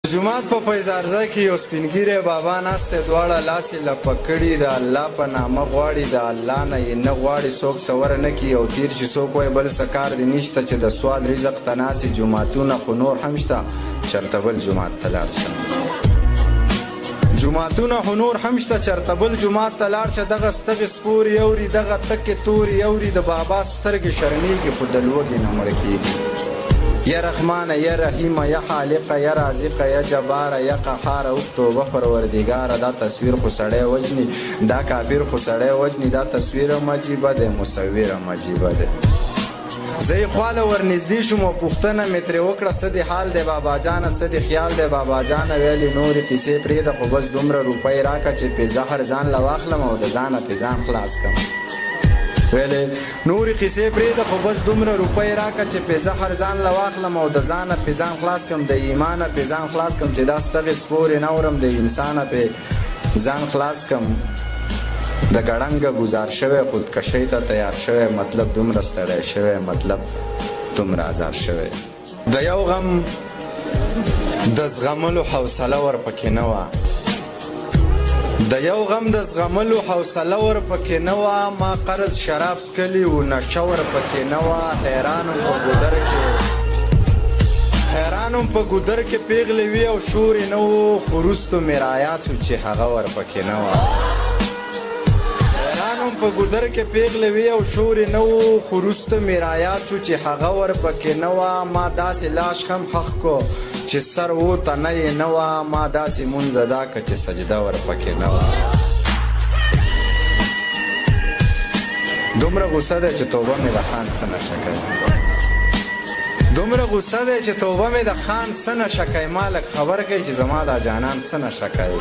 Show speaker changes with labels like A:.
A: جمعات په فیضارزه کې یو سپینګیری بابا ناست دی، دواړه لاس یې لپه کړي، د الله په نامه غواړي، د الله نه یې نه غواړي څوک سوره نه کړي او تیر چې څوک وایي بل څه کار دې نشته چې د سوال رزق ته ناست جوماتونه خو نور هم شته، چېرته بل جومات ته لاړ شه. جوماتونه خو نور هم شته، چېرته بل جومات ته لاړ شه. دغه ستغې سپورې اوري، دغه تکې تورې اوري، د بابا سترګې شرمېږي خو د لوږې نه مړه کېږي. یا رحمانه یا رحیمه یا خالقه یا رازقه یا جباره یا قهاره اوف توبه پروردګاره. دا تصویر خو سړی وجني، دا کافر خو سړی وجني، دا تصویر هم عجیبه دی، مصور هم عجیبه دی. زه یې خواله ورنږدې شوم او پوښتنه مې ترې وکړه څه دې حال دی بابا جانه، څه دې خیال دی بابا جانه. ویلې نورې قیسې پرېږده خو بس دومره روپۍ راکړه چې پې زهر ځان له واخلم او د ځانه پې ځان خلاص کړم. ویلې نورې قیسې پرېږده خو بس دومره روپۍ راکړه چې پې زهر ځان له واخلم او د ځانه پې ځان خلاص کړم، د ایمانه پې ځان خلاص کړم چې دا ستغې سپورې نه اورم، د انسانه پې ځان خلاص کړم. د ګړنګه گزار شوی خودکشۍ ته تیار شوی، مطلب دومره ستړی شوی، مطلب دومره ازار شوی. د یو غم د زغملو حوصله ورپکې نه وه، د یو غم د زغملو حوصله ورپکې نه وه. ما قرض شراب څکلي وو، نشه ورپکې نه وه. حیرانم په ګودر کې پیغلې وي او شورې نه وو، خو وروستو مې رایاد شو چې هغه ورپکې نه وه. په ګودر کې پیغلې وي او شورې نه وو، خو وروسته مې رایاد شو چې هغه ورپکې نه وه. ما داسې لاش هم حق کو چې سر و تنه یې نه وه، ما داسې مونځ ادا که چې سجده ورپکې نه وه. دومره غوسه دی چې توبه مې د خان څه نشه کوي، دومره غوسه دی چې توبه مې د خان څه نشه کوي. ما لږ خبر کوي چې زما دا جانان څه نشه کوي.